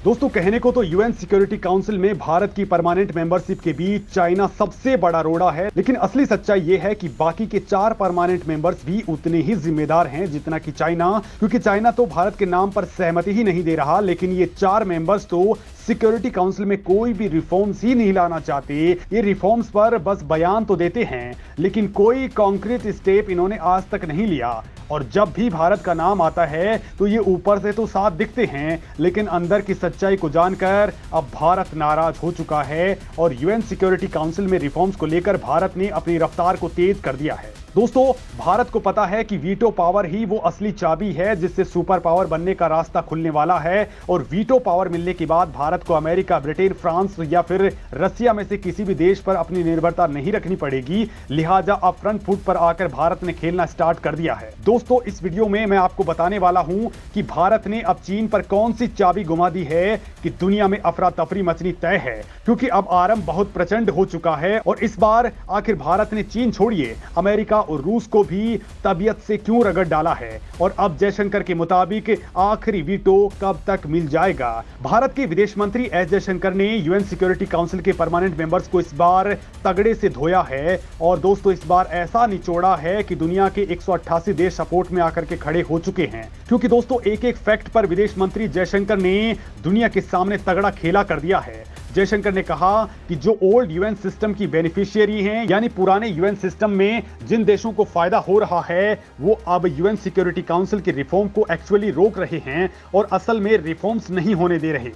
दोस्तों कहने को तो यूएन सिक्योरिटी काउंसिल में भारत की परमानेंट मेंबरशिप के बीच चाइना सबसे बड़ा रोड़ा है, लेकिन असली सच्चाई यह है कि बाकी के 4 परमानेंट मेंबर्स भी उतने ही जिम्मेदार हैं जितना कि चाइना, क्योंकि चाइना तो भारत के नाम पर सहमति ही नहीं दे रहा, लेकिन ये 4 मेंबर्स तो सिक्योरिटी काउंसिल में कोई भी रिफॉर्म्स ही नहीं लाना चाहते। ये रिफॉर्म्स पर बस बयान तो देते हैं, लेकिन कोई कॉन्क्रीट स्टेप इन्होंने आज तक नहीं लिया। और जब भी भारत का नाम आता है तो ये ऊपर से तो साथ दिखते हैं, लेकिन अंदर की सच्चाई को जानकर अब भारत नाराज हो चुका है और यूएन सिक्योरिटी काउंसिल में रिफॉर्म्स को लेकर भारत ने अपनी रफ्तार को तेज कर दिया है। दोस्तों भारत को पता है कि वीटो पावर ही वो असली चाबी है जिससे सुपर पावर बनने का रास्ता खुलने वाला है, और वीटो पावर मिलने के बाद भारत को अमेरिका, ब्रिटेन, फ्रांस या फिर रसिया में से किसी भी देश पर अपनी निर्भरता नहीं रखनी पड़ेगी। लिहाजा अब फ्रंट फुट पर आकर भारत ने खेलना स्टार्ट कर दिया है। दोस्तों इस वीडियो में मैं आपको बताने वाला हूं कि भारत ने अब चीन पर कौन सी चाबी घुमा दी है कि दुनिया में अफरा तफरी मचनी तय है, क्योंकि अब आरंभ बहुत प्रचंड हो चुका है। और इस बार आखिर भारत ने चीन छोड़िए अमेरिका और रूस को भी तबीयत से क्यों रगड़ डाला है, और अब जयशंकर के मुताबिक आखिरी वीटो कब तक मिल जाएगा। भारत के विदेश मंत्री एस जयशंकर ने यूएन सिक्योरिटी काउंसिल के परमानेंट मेंबर्स को इस बार तगड़े से धोया है, और दोस्तों इस बार ऐसा निचोड़ा है कि दुनिया के 188 देश सपोर्ट में आकर के खड़े हो चुके हैं। क्योंकि दोस्तों एक एक फैक्ट पर विदेश मंत्री जयशंकर ने दुनिया के सामने तगड़ा खेला कर दिया है। जयशंकर ने कहा कि जो ओल्ड यूएन सिस्टम की बेनिफिशियरी हैं, यानी पुराने यूएन सिस्टम में जिन देशों को फायदा हो रहा है, वो अब यूएन सिक्योरिटी काउंसिल के रिफॉर्म को एक्चुअली रोक रहे हैं और असल में रिफॉर्म्स नहीं होने दे रहे।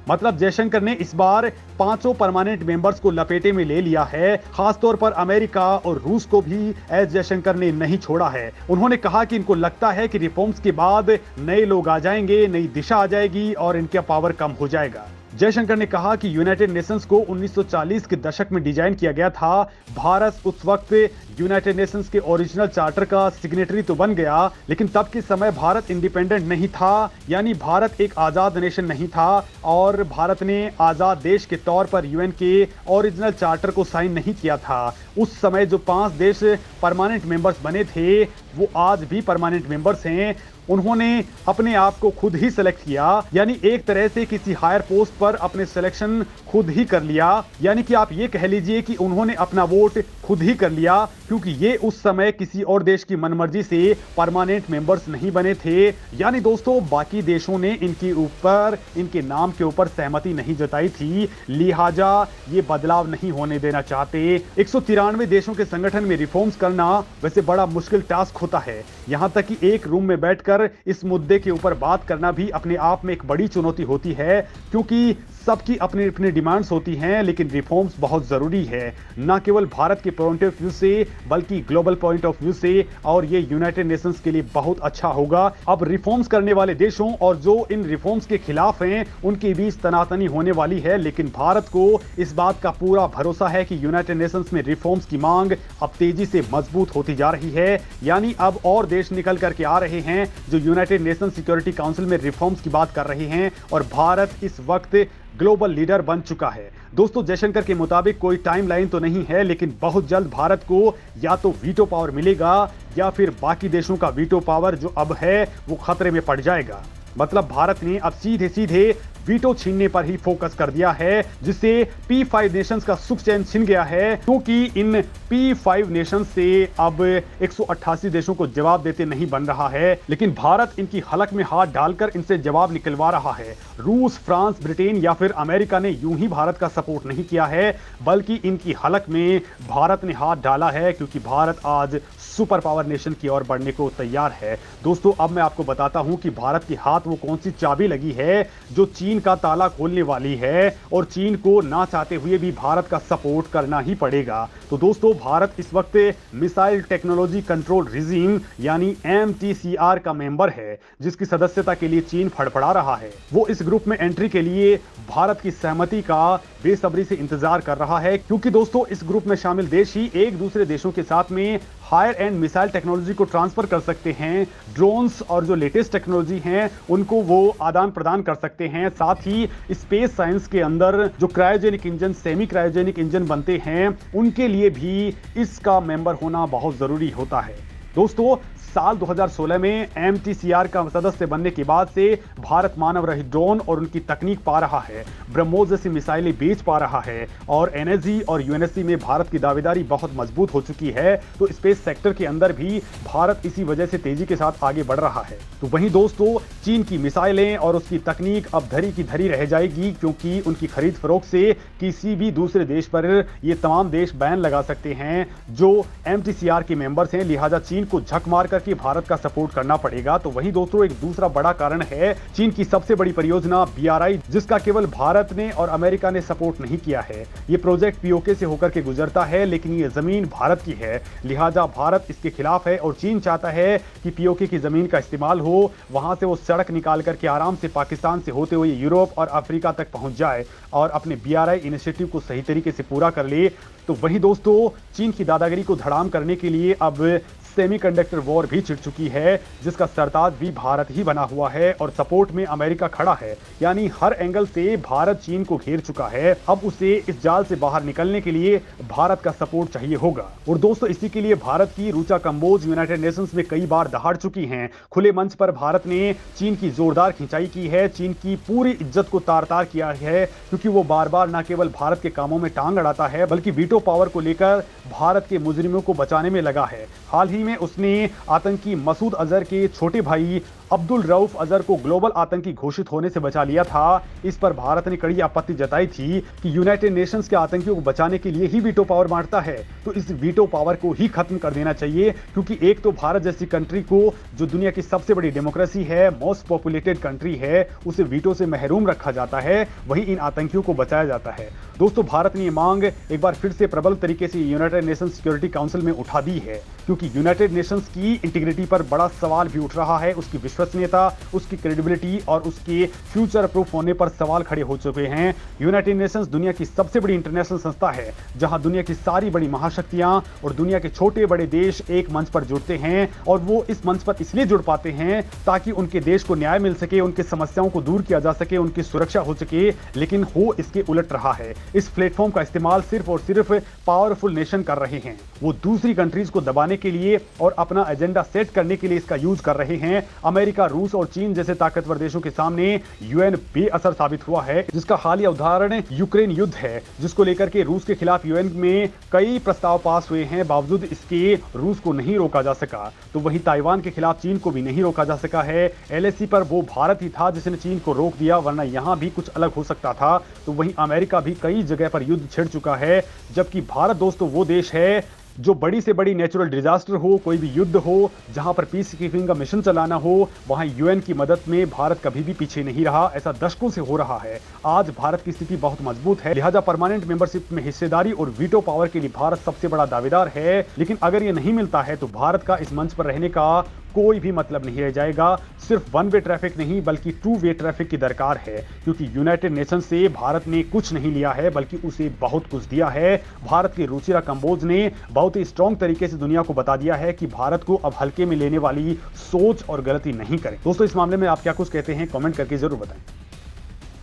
मतलब जयशंकर ने इस बार 5 परमानेंट मेंबर्स को लपेटे में ले लिया है। खासतौर पर अमेरिका और रूस को भी एस जयशंकर ने नहीं छोड़ा है। उन्होंने कहा कि इनको लगता है कि रिफॉर्म्स के बाद नए लोग आ जाएंगे, नई दिशा आ जाएगी और इनका पावर कम हो जाएगा। जयशंकर ने कहा कि यूनाइटेड नेशंस को 1940 के दशक में डिजाइन किया गया था। भारत उस वक्त यूनाइटेड नेशंस के ओरिजिनल चार्टर का सिग्नेटरी तो बन गया, लेकिन तब के समय भारत इंडिपेंडेंट नहीं था, यानी भारत एक आजाद नेशन नहीं था और भारत ने आजाद देश के तौर पर यूएन के ओरिजिनल चार्टर को साइन नहीं किया था। उस समय जो 5 देश परमानेंट मेंबर्स बने थे वो आज भी परमानेंट मेंबर्स हैं। उन्होंने अपने आप को खुद ही सिलेक्ट किया, यानी एक तरह से किसी हायर पोस्ट पर अपने सिलेक्शन खुद ही कर लिया। यानी कि आप ये कह लीजिए कि उन्होंने अपना वोट खुद ही कर लिया, क्योंकि ये उस समय किसी और देश की मनमर्जी से परमानेंट मेंबर्स नहीं बने थे। यानी दोस्तों बाकी देशों ने इनके नाम के ऊपर सहमति नहीं जताई थी, लिहाजा ये बदलाव नहीं होने देना चाहते। 193 देशों के संगठन में रिफॉर्म्स करना वैसे बड़ा मुश्किल टास्क होता है। यहां तक कि एक रूम में बैठकर इस मुद्दे के ऊपर बात करना भी अपने आप में एक बड़ी चुनौती होती है, क्योंकि सबकी अपनी अपनी डिमांड्स होती हैं, लेकिन रिफॉर्म्स बहुत जरूरी है, ना केवल भारत के पॉइंट ऑफ व्यू से बल्कि ग्लोबल पॉइंट ऑफ व्यू से, और ये यूनाइटेड नेशंस के लिए बहुत अच्छा होगा। अब रिफॉर्म्स करने वाले देशों और जो इन रिफॉर्म्स के खिलाफ हैं उनके बीच तनातनी होने वाली है, लेकिन भारत को इस बात का पूरा भरोसा है कि यूनाइटेड नेशंस में रिफॉर्म्स की मांग अब तेजी से मजबूत होती जा रही है। यानी अब और देश निकल करके आ रहे हैं जो यूनाइटेड नेशन सिक्योरिटी काउंसिल में रिफॉर्म्स की बात कर रहे हैं, और भारत इस वक्त ग्लोबल लीडर बन चुका है। दोस्तों जयशंकर के मुताबिक कोई टाइमलाइन तो नहीं है, लेकिन बहुत जल्द भारत को या तो वीटो पावर मिलेगा या फिर बाकी देशों का वीटो पावर जो अब है वो खतरे में पड़ जाएगा। मतलब भारत ने अब सीधे सीधे वीटो छीनने पर ही फोकस कर दिया है, जिससे P5 नेशंस का सुख चैन छिन गया है, क्योंकि इन P5 नेशंस से अब 188 देशों को जवाब देते नहीं बन रहा है, लेकिन भारत इनकी हलक में हाथ डालकर इनसे जवाब निकलवा रहा है। रूस, फ्रांस, ब्रिटेन या फिर अमेरिका ने यूं ही भारत का सपोर्ट नहीं किया है, बल्कि इनकी हलक में भारत ने हाथ डाला है, क्योंकि भारत आज सुपर पावर नेशन की ओर बढ़ने को तैयार है। दोस्तों अब मैं आपको बताता हूं कि भारत के हाथ वो कौन सी चाबी लगी है जो चीन का ताला खोलने वाली है, और चीन को ना चाहते हुए भी भारत का सपोर्ट करना ही पड़ेगा। तो दोस्तों भारत इस वक्त मिसाइल टेक्नोलॉजी कंट्रोल रिजीम यानी MTCR का मेंबर है, जिसकी सदस्यता के लिए चीन फड़फड़ा रहा है। वो इस ग्रुप में एंट्री के लिए भारत की सहमति का बेसब्री से इंतजार कर रहा है, क्योंकि दोस्तों इस ग्रुप में शामिल देश ही एक दूसरे देशों के साथ में हायर एंड मिसाइल टेक्नोलॉजी को ट्रांसफर कर सकते हैं। ड्रोन्स और जो लेटेस्ट टेक्नोलॉजी हैं उनको वो आदान प्रदान कर सकते हैं। साथ ही स्पेस साइंस के अंदर जो cryogenic engine, semi cryogenic engine बनते हैं, उनके लिए भी इसका मेंबर होना बहुत जरूरी होता है। दोस्तों साल 2016 में MTCR का सदस्य बनने के बाद से भारत मानव रहित ड्रोन और उनकी तकनीक पा रहा है, ब्रह्मोस जैसी मिसाइलें बेच पा रहा है और NSG और UNSC में भारत की दावेदारी बहुत मजबूत हो चुकी है। तो स्पेस सेक्टर के अंदर भी भारत इसी वजह से तेजी के साथ आगे बढ़ रहा है। तो वहीं दोस्तों, चीन की मिसाइलें और उसकी तकनीक अब धरी की धरी रह जाएगी, क्योंकि उनकी खरीद फरोख्त से किसी भी दूसरे देश पर ये तमाम देश बैन लगा सकते हैं जो MTCR के मेंबर्स हैं। लिहाजा चीन को झक मार करके भारत का सपोर्ट करना पड़ेगा। तो वहीं दोस्तों, एक दूसरा बड़ा कारण है चीन की सबसे बड़ी परियोजना BRI, जिसका केवल भारत ने और अमेरिका ने सपोर्ट नहीं किया है। ये प्रोजेक्ट POK से होकर के गुजरता है, लेकिन ये जमीन भारत की है, लिहाजा भारत इसके खिलाफ है और चीन चाहता है कि POK की जमीन का इस्तेमाल हो, वहां से वो सड़क निकाल करके आराम से पाकिस्तान से होते हुए यूरोप और अफ्रीका तक पहुंच जाए और अपने BRI इनिशिएटिव को सही तरीके से पूरा कर ले। तो वहीं दोस्तों, चीन की दादागिरी को धड़ाम करने के लिए अब सेमीकंडक्टर वॉर भी छिड़ चुकी है, जिसका सरताज भी भारत ही बना हुआ है और सपोर्ट में अमेरिका खड़ा है। यानी हर एंगल से भारत चीन को घेर चुका है। अब उसे इस जाल से बाहर निकलने के लिए भारत का सपोर्ट चाहिए होगा। और दोस्तों, इसी के लिए भारत की ऋचा कंबोज यूनाइटेड नेशंस में कई बार दहाड़ चुकी हैं। खुले मंच पर भारत ने चीन की जोरदार खिंचाई की है, चीन की पूरी इज्जत को तार तार किया है, क्योंकि वो बार बार न केवल भारत के कामों में टांग अड़ाता है, बल्कि वीटो पावर को लेकर भारत के मुजरिमों को बचाने में लगा है। हाल ही में उसने आतंकी मसूद अजहर के छोटे भाई अब्दुल रऊफ अजहर को ग्लोबल आतंकी घोषित होने से बचा लिया था। इस पर भारत ने कड़ी आपत्ति जताई थी कि यूनाइटेड नेशंस के आतंकियों को बचाने के लिए ही वीटो पावर बांटता है, तो इस वीटो पावर को ही खत्म कर देना चाहिए। क्योंकि एक तो भारत जैसी कंट्री को, जो दुनिया की सबसे बड़ी डेमोक्रेसी है, मोस्ट पॉपुलेटेड कंट्री है, उसे वीटो से महरूम रखा जाता है, वहीं इन आतंकियों को बचाया जाता है। दोस्तों, भारत ने ये मांग एक बार फिर से प्रबल तरीके से यूनाइटेड नेशंस सिक्योरिटी काउंसिल में उठा दी है, क्योंकि यूनाइटेड नेशंस की इंटीग्रिटी पर बड़ा सवाल भी उठ रहा है। उसकी विश्वसनीयता, उसकी क्रेडिबिलिटी और उसके फ्यूचर प्रूफ होने पर सवाल खड़े हो चुके हैं। यूनाइटेड नेशंस दुनिया की सबसे बड़ी इंटरनेशनल संस्था है, जहां दुनिया की सारी बड़ी महाशक्तियां और दुनिया के छोटे बड़े देश एक मंच पर जुड़ते हैं, और वो इस मंच पर इसलिए जुड़ पाते हैं ताकि उनके देश को न्याय मिल सके, उनकी समस्याओं को दूर किया जा सके, उनकी सुरक्षा हो सके। लेकिन हो इसके उलट रहा है। इस प्लेटफॉर्म का इस्तेमाल सिर्फ और सिर्फ पावरफुल नेशन कर रहे हैं। वो दूसरी कंट्रीज को दबाने के लिए और अपना एजेंडा सेट करने के लिए इसका यूज कर रहे हैं। अमेरिका, रूस और चीन जैसे ताकतवर देशों के सामने UN बेअसर साबित हुआ है, जिसका हालिया उदाहरण यूक्रेन युद्ध है, जिसको लेकर के रूस के खिलाफ UN में कई प्रस्ताव पास हुए हैं, बावजूद इसके रूस को नहीं रोका जा सका। तो वहीं ताइवान के खिलाफ चीन को भी नहीं रोका जा सका है। LAC पर वो भारत ही था जिसने चीन को रोक दिया, वरना यहां भी कुछ अलग हो सकता था। तो वहीं अमेरिका भी कई जगह पर युद्ध छिड़ चुका है, जबकि भारत दोस्तों वो देश है जो बड़ी से बड़ी नेचुरल डिजास्टर हो, कोई भी युद्ध हो, जहां पर पीस कीपिंग का मिशन चलाना हो, वहां UN की मदद में भारत कभी भी पीछे नहीं रहा। ऐसा दशकों से हो रहा है। आज भारत की स्थिति बहुत मजबूत है, लिहाजा परमानेंट मेंबरशिप में हिस्सेदारी और वीटो पावर के लिए भारत सबसे बड़ा दावेदार है। लेकिन अगर ये नहीं मिलता है तो भारत का इस मंच पर रहने का कोई भी मतलब नहीं रह जाएगा। सिर्फ वन वे ट्रैफिक नहीं, बल्कि टू वे ट्रैफिक की दरकार है, क्योंकि यूनाइटेड नेशन से भारत ने कुछ नहीं लिया है, बल्कि उसे बहुत कुछ दिया है। भारत के रुचिरा कंबोज ने बहुत ही स्ट्रॉन्ग तरीके से दुनिया को बता दिया है कि भारत को अब हल्के में लेने वाली सोच और गलती नहीं करें। दोस्तों, इस मामले में आप क्या कुछ कहते हैं, कमेंट करके जरूर बताएं।